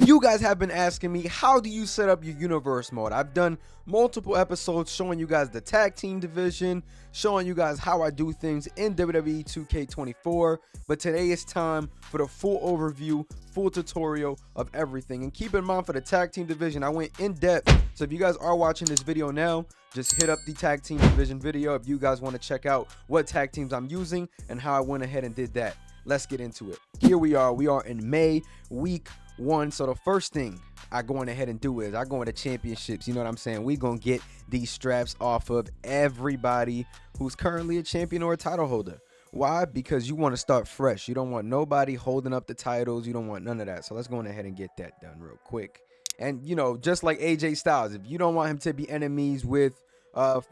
You guys have been asking me, how do you set up your universe mode? I've done multiple episodes showing you guys the tag team division, showing you guys how I do things in WWE 2K24, but today is time for the full overview, full tutorial of everything. And keep in mind, for the tag team division, I went in depth, so if you guys are watching this video now, just hit up the tag team division video if you guys want to check out what tag teams I'm using and how I went ahead and did that. Let's get into it. Here we are in May, week 1. So the first thing I go ahead and do is I go into championships. You know what I'm saying? We gonna get these straps off of everybody who's currently a champion or a title holder. Why? Because you want to start fresh. You don't want nobody holding up the titles. You don't want none of that. So let's go ahead and get that done real quick. And you know, just like AJ Styles, if you don't want him to be enemies with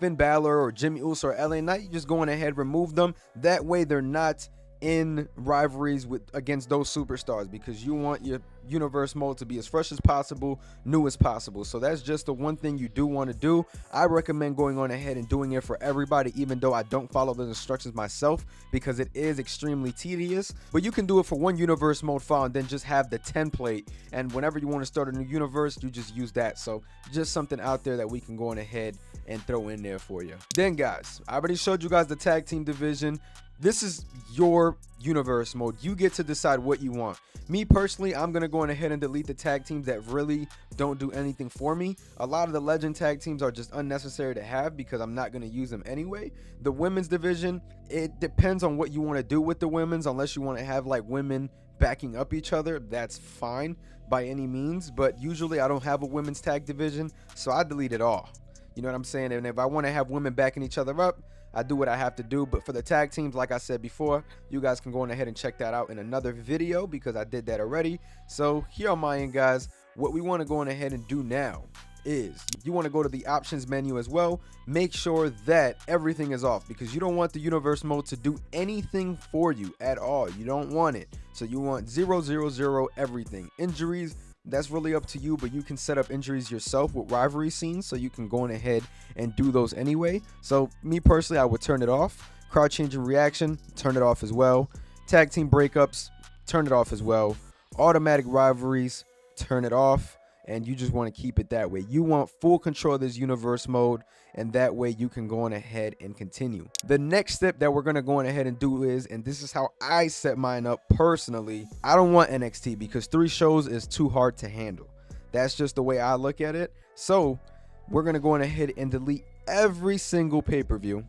Finn Balor or Jimmy Uso or LA Knight, you just go ahead, remove them. That way they're not in rivalries against those superstars, because you want your universe mode to be as fresh as possible, new as possible. So that's just the one thing you do want to do. I recommend going on ahead and doing it for everybody, even though I don't follow the instructions myself, because it is extremely tedious. But you can do it for one universe mode file and then just have the template, and whenever you want to start a new universe, you just use that. So just something out there that we can go on ahead and throw in there for you. Then guys, I already showed you guys the tag team division. This is your universe mode. You get to decide what you want. Me personally, I'm gonna go ahead and delete the tag teams that really don't do anything for me. A lot of the legend tag teams are just unnecessary to have because I'm not gonna use them anyway. The women's division, it depends on what you want to do with the women's. Unless you want to have like women backing up each other, that's fine by any means, but usually I don't have a women's tag division, so I delete it all. You know what I'm saying? And if I want to have women backing each other up, I do what I have to do. But for the tag teams, like I said before, you guys can go on ahead and check that out in another video because I did that already. So here on my end, guys, what we want to go on ahead and do now is you want to go to the options menu as well. Make sure that everything is off, because you don't want the universe mode to do anything for you at all. You don't want it. So you want 000 everything. Injuries, that's really up to you, but you can set up injuries yourself with rivalry scenes, so you can go on ahead and do those anyway. So me personally, I would turn it off. Crowd changing reaction, turn it off as well. Tag team breakups, turn it off as well. Automatic rivalries, turn it off. And you just want to keep it that way. You want full control of this universe mode, and that way you can go on ahead and continue. The next step that we're going to go on ahead and do is, and this is how I set mine up personally, I don't want NXT because 3 shows is too hard to handle. That's just the way I look at it. So we're going to go on ahead and delete every single pay-per-view.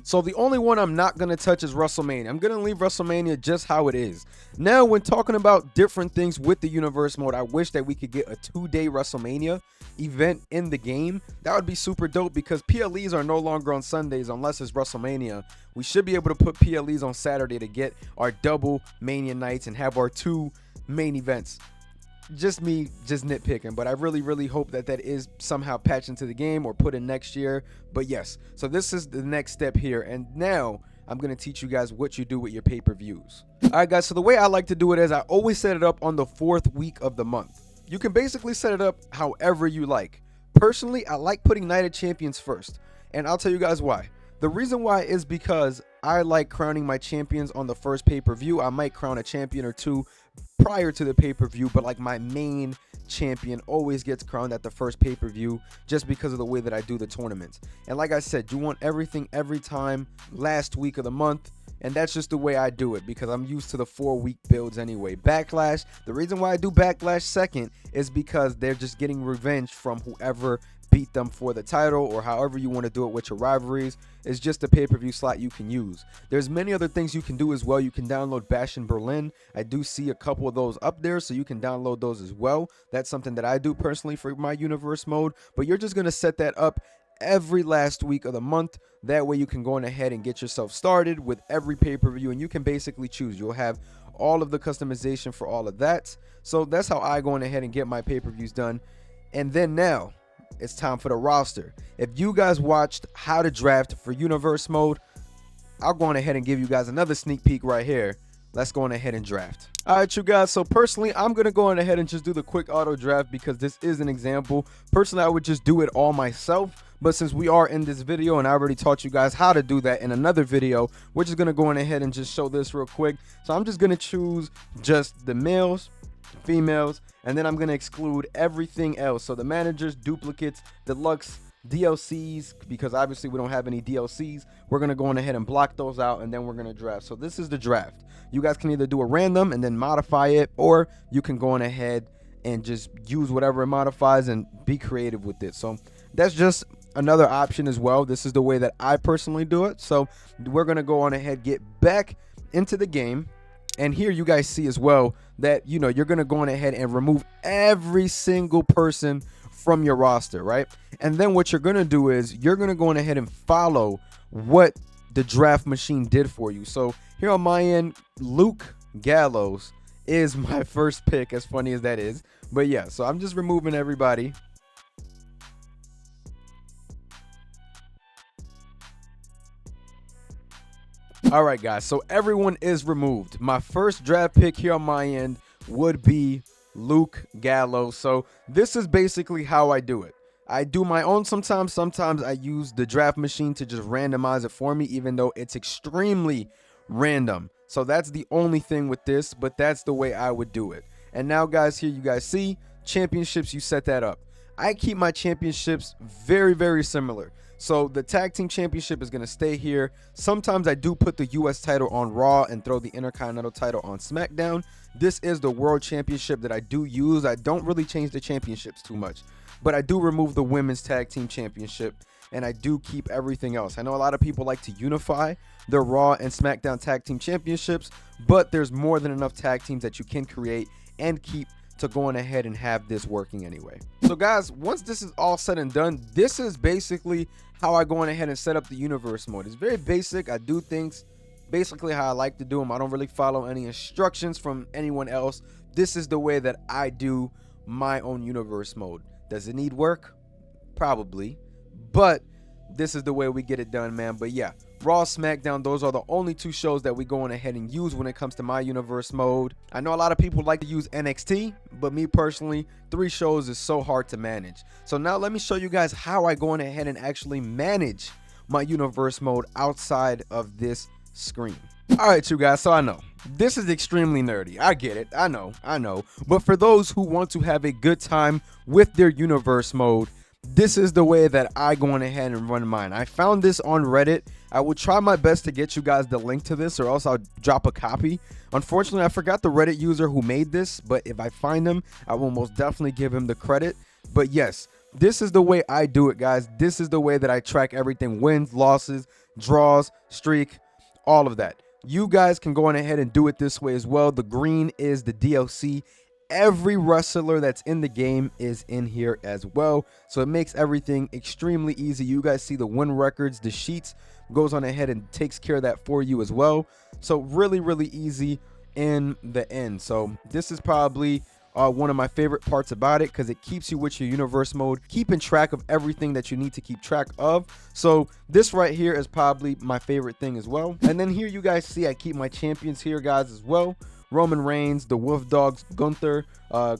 So the only one I'm not going to touch is WrestleMania. I'm going to leave WrestleMania just how it is. Now, when talking about different things with the universe mode, I wish that we could get a 2-day WrestleMania event in the game. That would be super dope, because PLEs are no longer on Sundays unless it's WrestleMania. We should be able to put PLEs on Saturday to get our double Mania nights and have our 2 main events. Just me nitpicking, but I really hope that that is somehow patched into the game or put in next year. But yes, so this is the next step here, and now I'm going to teach you guys what you do with your pay-per-views. All right guys, so the way I like to do it is I always set it up on the 4th week of the month. You can basically set it up however you like. Personally, I like putting Night of Champions first, and I'll tell you guys why. The reason why is because I like crowning my champions on the first pay-per-view. I might crown a champion or 2 prior to the pay-per-view, but like my main champion always gets crowned at the first pay-per-view, just because of the way that I do the tournaments. And like I said, you want everything every time last week of the month, and that's just the way I do it because I'm used to the 4-week builds anyway. Backlash, the reason why I do Backlash second is because they're just getting revenge from whoever beat them for the title, or however you want to do it with your rivalries. It's just a pay-per-view slot you can use. There's many other things you can do as well. You can download Bash in Berlin. I do see a couple of those up there, so you can download those as well. That's something that I do personally for my universe mode, but you're just going to set that up every last week of the month. That way you can go on ahead and get yourself started with every pay-per-view, and you can basically choose. You'll have all of the customization for all of that. So that's how I go on ahead and get my pay-per-views done. And then now it's time for the roster. If you guys watched how to draft for universe mode, I'll go on ahead and give you guys another sneak peek right here. Let's go on ahead and draft. All right, you guys, so personally, I'm going to go on ahead and just do the quick auto draft because this is an example. Personally, I would just do it all myself, But since we are in this video and I already taught you guys how to do that in another video, we're just going to go on ahead and just show this real quick. So I'm just going to choose just the males, females, and then I'm going to exclude everything else. So the managers, duplicates, deluxe, DLCs, because obviously we don't have any DLCs. We're going to go on ahead and block those out, and then we're going to draft. So this is the draft. You guys can either do a random and then modify it, or you can go on ahead and just use whatever it modifies and be creative with it. So that's just another option as well. This is the way that I personally do it. So we're going to go on ahead, get back into the game. And here you guys see as well that, you know, you're going to go on ahead and remove every single person from your roster, right? And then what you're going to do is you're going to go on ahead and follow what the draft machine did for you. So here on my end, Luke Gallows is my first pick, as funny as that is. But yeah, so I'm just removing everybody. All right, guys, so everyone is removed. My first draft pick here on my end would be Luke Gallows. So this is basically how I do it. I do my own sometimes. Sometimes I use the draft machine to just randomize it for me, even though it's extremely random. So that's the only thing with this, but that's the way I would do it. And now, guys, here you guys see championships. You set that up. I keep my championships very, very similar. So the tag team championship is going to stay here. Sometimes I do put the US title on Raw and throw the Intercontinental title on SmackDown. This is the world championship that I do use. I don't really change the championships too much, but I do remove the women's tag team championship, and I do keep everything else. I know a lot of people like to unify the Raw and SmackDown tag team championships, but there's more than enough tag teams that you can create and keep to go on ahead and have this working anyway. So guys, once this is all said and done, this is basically how I go on ahead and set up the universe mode. It's very basic. I do things basically how I like to do them. I don't really follow any instructions from anyone else. This is the way that I do my own universe mode. Does it need work? Probably, but this is the way we get it done, man. But yeah, Raw, SmackDown, those are the only two shows that we go on ahead and use when it comes to my universe mode. I know a lot of people like to use NXT, but me personally, 3 shows is so hard to manage. So now let me show you guys how I go on ahead and actually manage my universe mode outside of this screen. All right, you guys, so I know this is extremely nerdy. I get it. I know. But for those who want to have a good time with their universe mode, this is the way that I go on ahead and run mine. I found this on Reddit. I will try my best to get you guys the link to this, or else I'll drop a copy. Unfortunately, I forgot the Reddit user who made this, but if I find him, I will most definitely give him the credit. But yes, this is the way I do it, guys. This is the way that I track everything: wins, losses, draws, streak, all of that. You guys can go on ahead and do it this way as well. The green is the DLC. Every wrestler that's in the game is in here as well, so it makes everything extremely easy. You guys see the win records, the sheets goes on ahead and takes care of that for you as well. So really easy in the end. So this is probably one of my favorite parts about it, because it keeps you with your universe mode, keeping track of everything that you need to keep track of. So this right here is probably my favorite thing as well. And then here you guys see I keep my champions here, guys, as well. Roman Reigns, the Wolf Dogs, Gunther,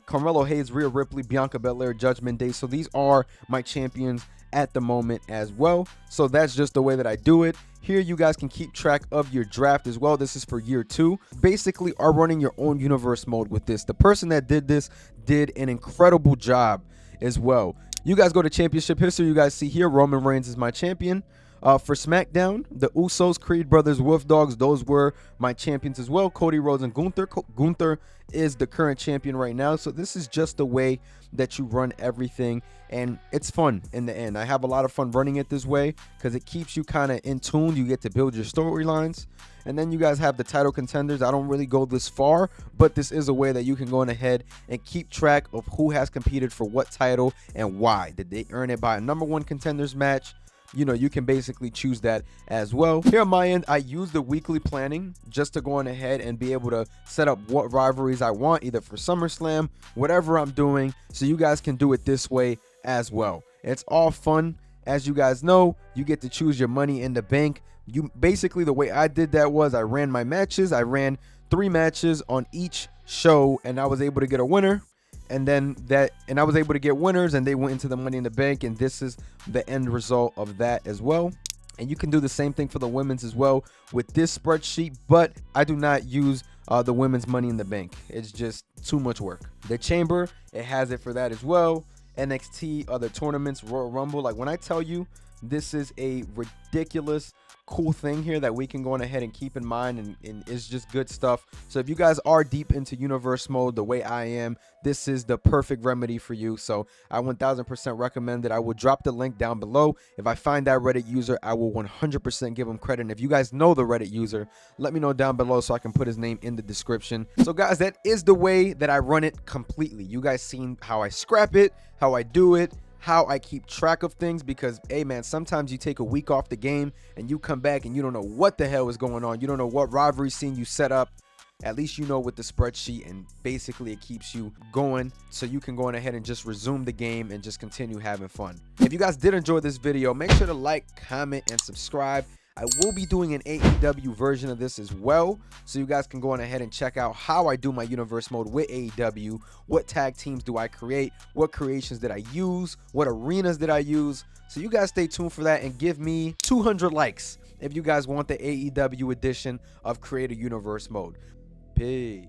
Carmelo Hayes, Rhea Ripley, Bianca Belair, Judgment Day. So these are my champions at the moment as well. So that's just the way that I do it. Here you guys can keep track of your draft as well. This is for year 2. Basically are running your own universe mode with this. The person that did this did an incredible job as well. You guys go to championship history. You guys see here Roman Reigns is my champion. For SmackDown, the Usos, Creed Brothers, Wolf Dogs, those were my champions as well. Cody Rhodes and Gunther. Gunther is the current champion right now. So this is just the way that you run everything, and it's fun in the end. I have a lot of fun running it this way because it keeps you kind of in tune. You get to build your storylines. And then you guys have the title contenders. I don't really go this far, but this is a way that you can go on ahead and keep track of who has competed for what title and why. Did they earn it by a #1 contenders match? You know, you can basically choose that as well. Here on my end, I use the weekly planning just to go on ahead and be able to set up what rivalries I want, either for SummerSlam, whatever I'm doing, so you guys can do it this way as well. It's all fun. As you guys know, you get to choose your money in the bank. You basically, the way I did that was I ran my matches. I ran 3 matches on each show, and I was able to get a winner. and then I was able to get winners, and they went into the Money in the Bank, and this is the end result of that as well. And you can do the same thing for the women's as well with this spreadsheet, but I do not use the women's Money in the Bank. It's just too much work. The Chamber, it has it for that as well. NXT, other tournaments, Royal Rumble. Like, when I tell you this is a ridiculous cool thing here that we can go on ahead and keep in mind, and it's just good stuff. So if you guys are deep into universe mode the way I am, this is the perfect remedy for you. So I 1000% recommend it. I will drop the link down below. If I find that Reddit user, I will 100% give him credit. And if you guys know the Reddit user, let me know down below so I can put his name in the description. So guys, that is the way that I run it completely. You guys seen how I scrap it, how I do it, how I keep track of things, because hey man, sometimes you take a week off the game and you come back and you don't know what the hell is going on. You don't know what rivalry scene you set up. At least you know with the spreadsheet, and basically it keeps you going so you can go on ahead and just resume the game and just continue having fun. If you guys did enjoy this video, make sure to like, comment, and subscribe. I will be doing an AEW version of this as well, so you guys can go on ahead and check out how I do my universe mode with AEW. What tag teams do I create? What creations did I use? What arenas did I use? So you guys stay tuned for that, and give me 200 likes if you guys want the AEW edition of Creator Universe Mode. Peace.